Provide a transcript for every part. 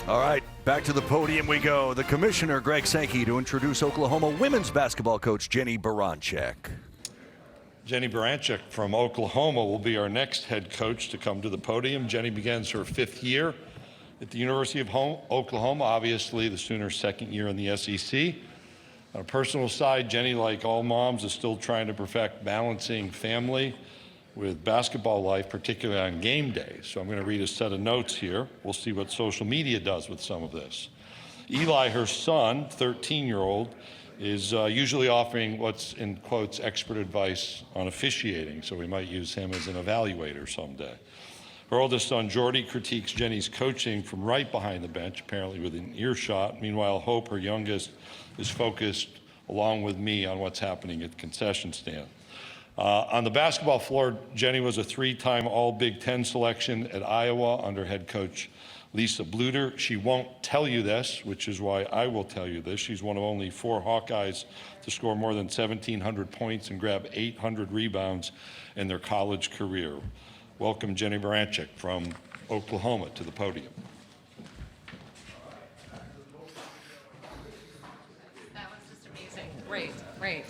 All right, back to the podium we go. The commissioner, Greg Sankey, to introduce Oklahoma women's basketball coach Jennie Baranczyk. Jennie Baranczyk from Oklahoma will be our next head coach to come to the podium. Jennie begins her 5th year at the University of Oklahoma, obviously the Sooners' 2nd year in the SEC. On a personal side, Jennie, like all moms, is still trying to perfect balancing family with basketball life, particularly on game day. So I'm going to read a set of notes here. We'll see what social media does with some of this. Eli, her son, 13-year-old, is usually offering what's in quotes expert advice on officiating, so we might use him as an evaluator someday. Her oldest son, Jordy, critiques Jennie's coaching from right behind the bench, apparently within earshot. Meanwhile, Hope, her youngest, is focused, along with me, on what's happening at the concession stand. On the basketball floor, Jennie was a 3-time All-Big Ten selection at Iowa under head coach Lisa Bluter. She won't tell you this, which is why I will tell you this. She's one of only 4 Hawkeyes to score more than 1,700 points and grab 800 rebounds in their college career. Welcome Jennie Baranczyk from Oklahoma to the podium. That was just amazing. Great.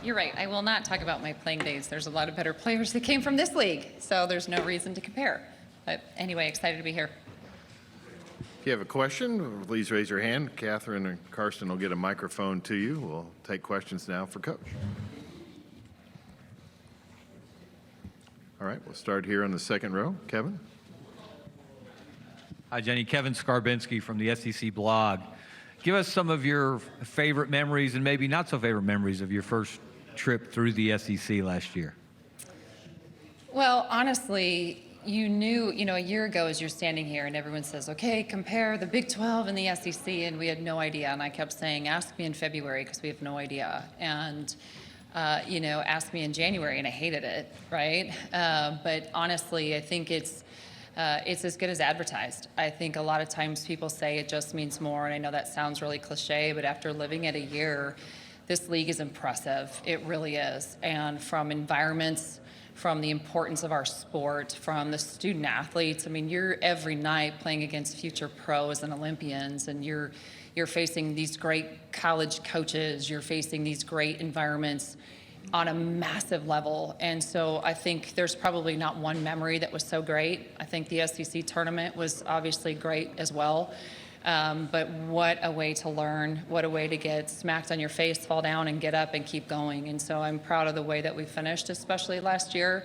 You're right. I will not talk about my playing days. There's a lot of better players that came from this league, so there's no reason to compare. But anyway, excited to be here. If you have a question, please raise your hand. Catherine and Karsten will get a microphone to you. We'll take questions now for Coach. All right, we'll start here on the 2nd row. Kevin? Hi, Jennie. Kevin Skarbinski from the SEC blog. Give us some of your favorite memories and maybe not so favorite memories of your first trip through the SEC last year. Well, honestly, you knew, a year ago as you're standing here and everyone says, okay, compare the Big 12 and the SEC, and we had no idea. And I kept saying, ask me in February because we have no idea. And, ask me in January, and I hated it, right? But honestly, I think it's as good as advertised. I think a lot of times people say it just means more, and I know that sounds really cliche, but after living it a year, this league is impressive. It really is. And from environments, from the importance of our sport, from the student athletes, I mean, you're every night playing against future pros and Olympians, and you're facing these great college coaches, you're facing these great environments on a massive level. And so I think there's probably not one memory that was so great. I think the SEC tournament was obviously great as well. But what a way to learn, what a way to get smacked on your face, fall down, and get up and keep going. And so I'm proud of the way that we finished, especially last year.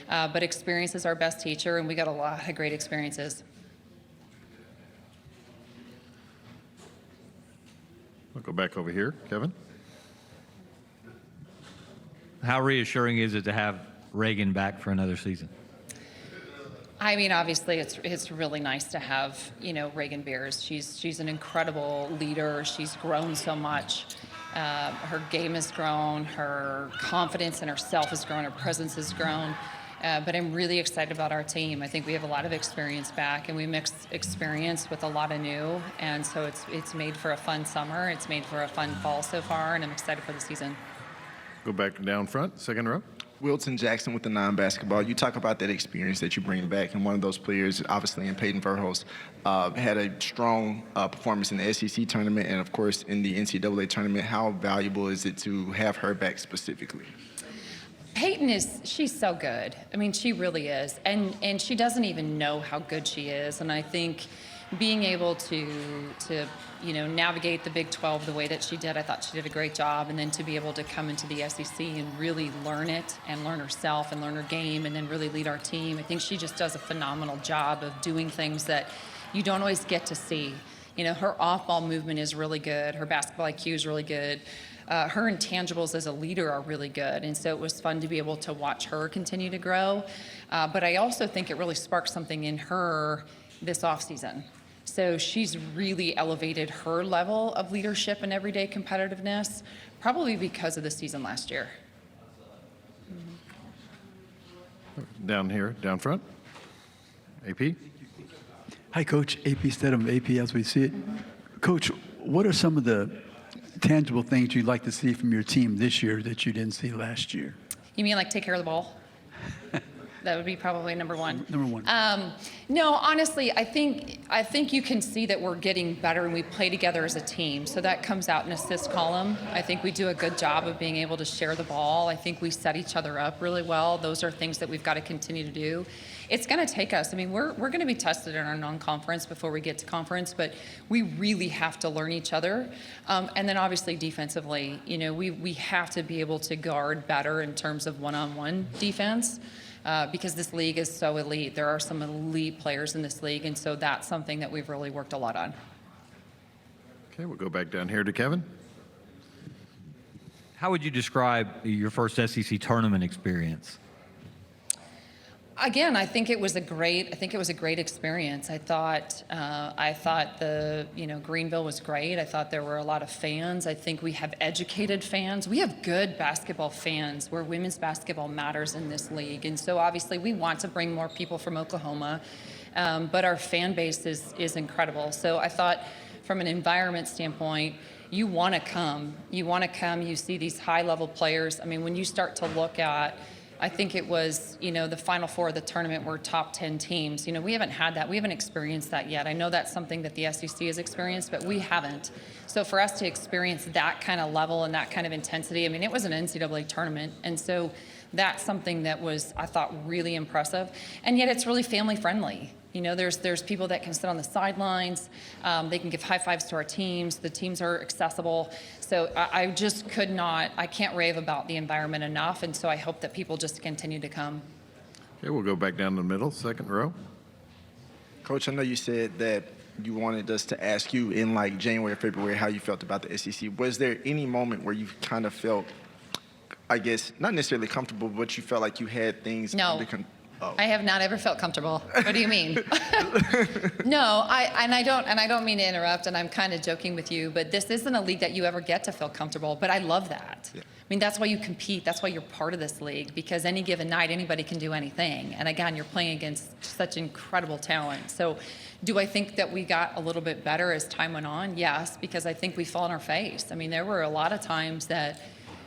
But experience is our best teacher, and we got a lot of great experiences. We'll go back over here. Kevin? How reassuring is it to have Reagan back for another season? I mean, obviously, it's really nice to have, Reagan Beers. She's an incredible leader. She's grown so much. Her game has grown. Her confidence in herself has grown. Her presence has grown. But I'm really excited about our team. I think we have a lot of experience back, and we mix experience with a lot of new. And so it's made for a fun summer. It's made for a fun fall so far, and I'm excited for the season. Go back down front, 2nd row. Wilton Jackson with the non-basketball. You talk about that experience that you bring back, and one of those players, obviously, in Peyton Verhulst, had a strong performance in the SEC tournament and, of course, in the NCAA tournament. How valuable is it to have her back specifically? Peyton she's so good. I mean, she really is. And she doesn't even know how good she is. And I think being able to navigate the Big 12 the way that she did, I thought she did a great job. And then to be able to come into the SEC and really learn it and learn herself and learn her game and then really lead our team, I think she just does a phenomenal job of doing things that you don't always get to see. Her off-ball movement is really good. Her basketball IQ is really good. Her intangibles as a leader are really good. And so it was fun to be able to watch her continue to grow. But I also think it really sparked something in her this offseason. So she's really elevated her level of leadership and everyday competitiveness, probably because of the season last year. Down here, down front. AP? Hi, Coach. AP Stedham, AP as we see it. Coach, what are some of the tangible things you'd like to see from your team this year that you didn't see last year? You mean like take care of the ball? That would be probably number one. Number one. No, honestly, I think you can see that we're getting better and we play together as a team. So that comes out in assist column. I think we do a good job of being able to share the ball. I think we set each other up really well. Those are things that we've got to continue to do. It's going to take us. I mean, we're going to be tested in our non-conference before we get to conference, but we really have to learn each other. And then obviously defensively, we have to be able to guard better in terms of one-on-one defense. Because this league is so elite. There are some elite players in this league, and so that's something that we've really worked a lot on. Okay, we'll go back down here to Kevin. How would you describe your first SEC tournament experience? Again, I think it was a great experience. I thought the Greenville was great. I thought there were a lot of fans. I think we have educated fans. We have good basketball fans where women's basketball matters in this league. And so obviously we want to bring more people from Oklahoma, but our fan base is incredible. So I thought from an environment standpoint, you want to come. You see these high-level players. I mean, when you start to look at, I think it was, the Final Four of the tournament were top 10 teams. We haven't had that. We haven't experienced that yet. I know that's something that the SEC has experienced, but we haven't. So for us to experience that kind of level and that kind of intensity, I mean, it was an NCAA tournament. And so that's something that was, I thought, really impressive. And yet it's really family friendly. There's people that can sit on the sidelines. They can give high fives to our teams. The teams are accessible. So I just I can't rave about the environment enough. And so I hope that people just continue to come. Okay, we'll go back down the middle, second row. Coach, I know you said that you wanted us to ask you in like January or February how you felt about the SEC. Was there any moment where you kind of felt, I guess, not necessarily comfortable, but you felt like you had things No. under control? Oh. I have not ever felt comfortable. What do you mean? No, I don't mean to interrupt, and I'm kind of joking with you, but this isn't a league that you ever get to feel comfortable, but I love that. Yeah. I mean, that's why you compete. That's why you're part of this league, because any given night, anybody can do anything. And again, you're playing against such incredible talent. So do I think that we got a little bit better as time went on? Yes, because I think we fell on our face. I mean, there were a lot of times that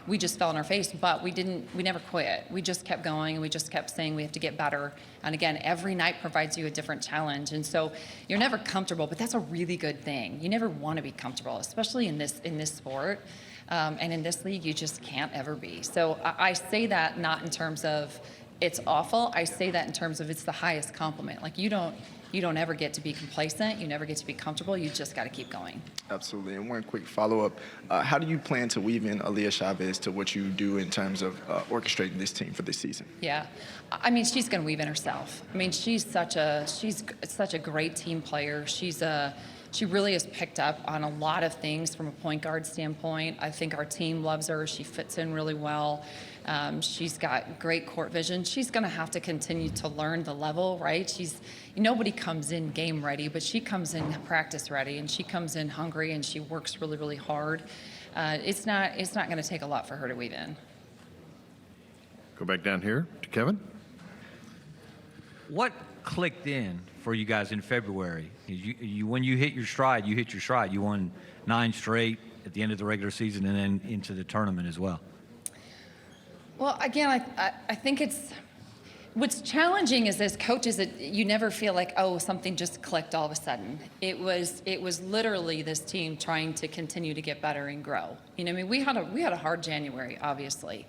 we just fell on our face, but we never quit. We just kept going, and we just kept saying we have to get better. And again, every night provides you a different challenge. And so you're never comfortable, but that's a really good thing. You never want to be comfortable, especially in this sport. And in this league, you just can't ever be. So I say that not in terms of it's awful. I say that in terms of it's the highest compliment. Like you don't ever get to be complacent. You never get to be comfortable. You just got to keep going. Absolutely. And one quick follow-up. How do you plan to weave in Aaliyah Chavez to what you do in terms of orchestrating this team for this season? Yeah. I mean, she's going to weave in herself. I mean, she's such a great team player. She really has picked up on a lot of things from a point guard standpoint. I think our team loves her. She fits in really well. She's got great court vision. She's going to have to continue to learn the level, right? Nobody comes in game ready, but she comes in practice ready, and she comes in hungry, and she works really, really hard. It's not going to take a lot for her to weave in. Go back down here to Kevin. What clicked in for you guys in February? When you hit your stride, you hit your stride. You won 9 straight at the end of the regular season and then into the tournament as well. Well, again, I think what's challenging is as coaches that you never feel like, oh, something just clicked all of a sudden. It was literally this team trying to continue to get better and grow. I mean, we had a hard January, obviously,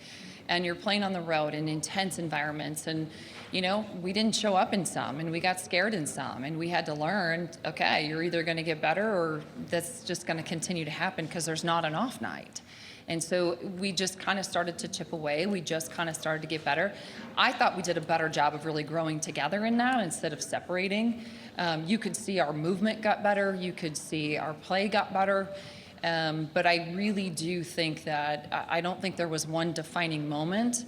and you're playing on the road in intense environments, and we didn't show up in some, and we got scared in some, and we had to learn, okay, you're either going to get better or that's just going to continue to happen because there's not an off night. And so we just kind of started to chip away. We just kind of started to get better. I thought we did a better job of really growing together in that instead of separating. You could see our movement got better. You could see our play got better. But I really do think that I don't think there was one defining moment.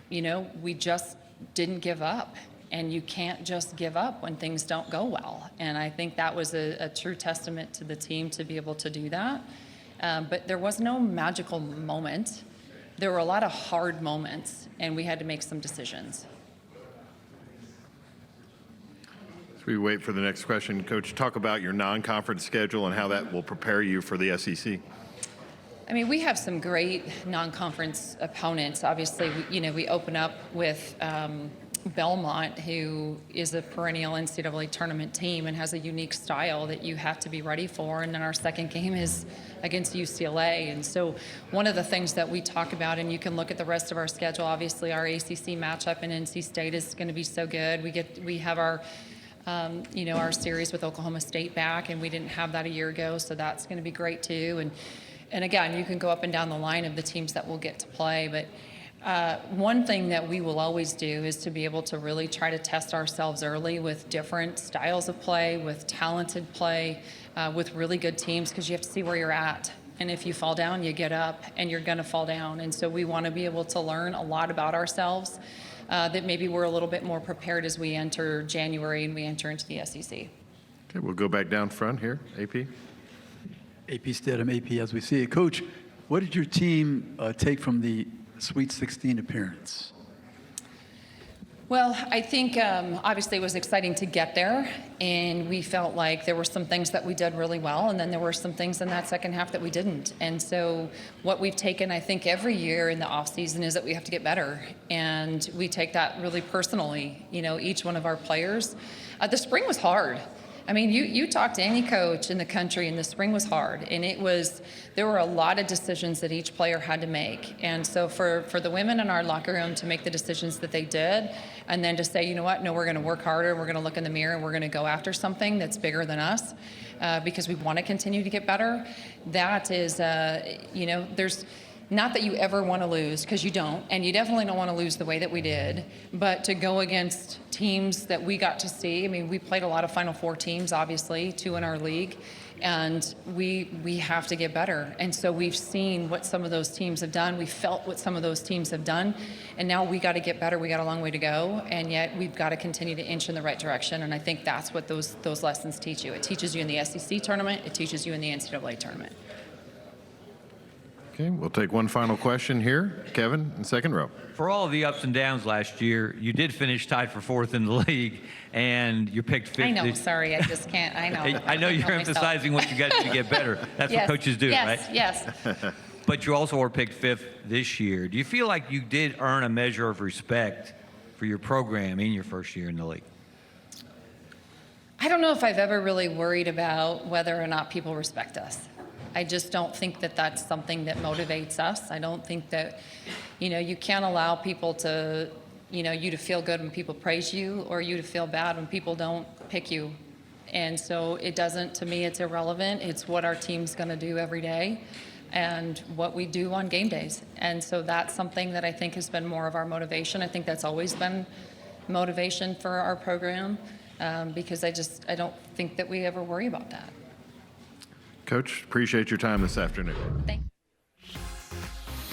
We just didn't give up. And you can't just give up when things don't go well. And I think that was a true testament to the team to be able to do that. But there was no magical moment. There were a lot of hard moments, and we had to make some decisions. As we wait for the next question, Coach, talk about your non-conference schedule and how that will prepare you for the SEC. I mean, we have some great non-conference opponents. Obviously, we open up with Belmont, who is a perennial NCAA tournament team and has a unique style that you have to be ready for. And then our second game is against UCLA. And so one of the things that we talk about, and you can look at the rest of our schedule, obviously our ACC matchup in NC State is going to be so good. We have our our series with Oklahoma State back, and we didn't have that a year ago, so that's going to be great too. And again, you can go up and down the line of the teams that will get to play, but one thing that we will always do is to be able to really try to test ourselves early with different styles of play, with talented play, with really good teams, because you have to see where you're at. And if you fall down, you get up, and you're going to fall down. And so we want to be able to learn a lot about ourselves that maybe we're a little bit more prepared as we enter January and we enter into the SEC. Okay, we'll go back down front here. AP. AP Stedham, AP as we see it. Coach, what did your team take from the Sweet 16 appearance? Well, I think obviously it was exciting to get there, and we felt like there were some things that we did really well, and then there were some things in that second half that we didn't. And so what we've taken, I think, every year in the offseason is that we have to get better, and we take that really personally, each one of our players. The spring was hard. I mean, you talk to any coach in the country, and the spring was hard, and there were a lot of decisions that each player had to make. And so for the women in our locker room to make the decisions that they did, and then to say, you know what, no, we're going to work harder, we're going to look in the mirror, and we're going to go after something that's bigger than us because we want to continue to get better, that is, there's not that you ever want to lose, because you don't, and you definitely don't want to lose the way that we did, but to go against teams that we got to see. I mean, we played a lot of Final Four teams, obviously, 2 in our league, and we have to get better. And so we've seen what some of those teams have done. We felt what some of those teams have done, and now we got to get better. We got a long way to go, and yet we've got to continue to inch in the right direction, and I think that's what those lessons teach you. It teaches you in the SEC tournament. It teaches you in the NCAA tournament. Okay, we'll take one final question here. Kevin, in second row. For all of the ups and downs last year, you did finish tied for 4th in the league, and you're picked 5th. I know, sorry, I just can't, I know. I know you're emphasizing what you got to do to get better. That's what coaches do, right? Yes. But you also were picked 5th this year. Do you feel like you did earn a measure of respect for your program in your first year in the league? I don't know if I've ever really worried about whether or not people respect us. I just don't think that that's something that motivates us. I don't think that, you can't allow people to, you to feel good when people praise you, or you to feel bad when people don't pick you. And so it doesn't, to me, it's irrelevant. It's what our team's going to do every day and what we do on game days. And so that's something that I think has been more of our motivation. I think that's always been motivation for our program because I don't think that we ever worry about that. Coach, appreciate your time this afternoon. Thank you.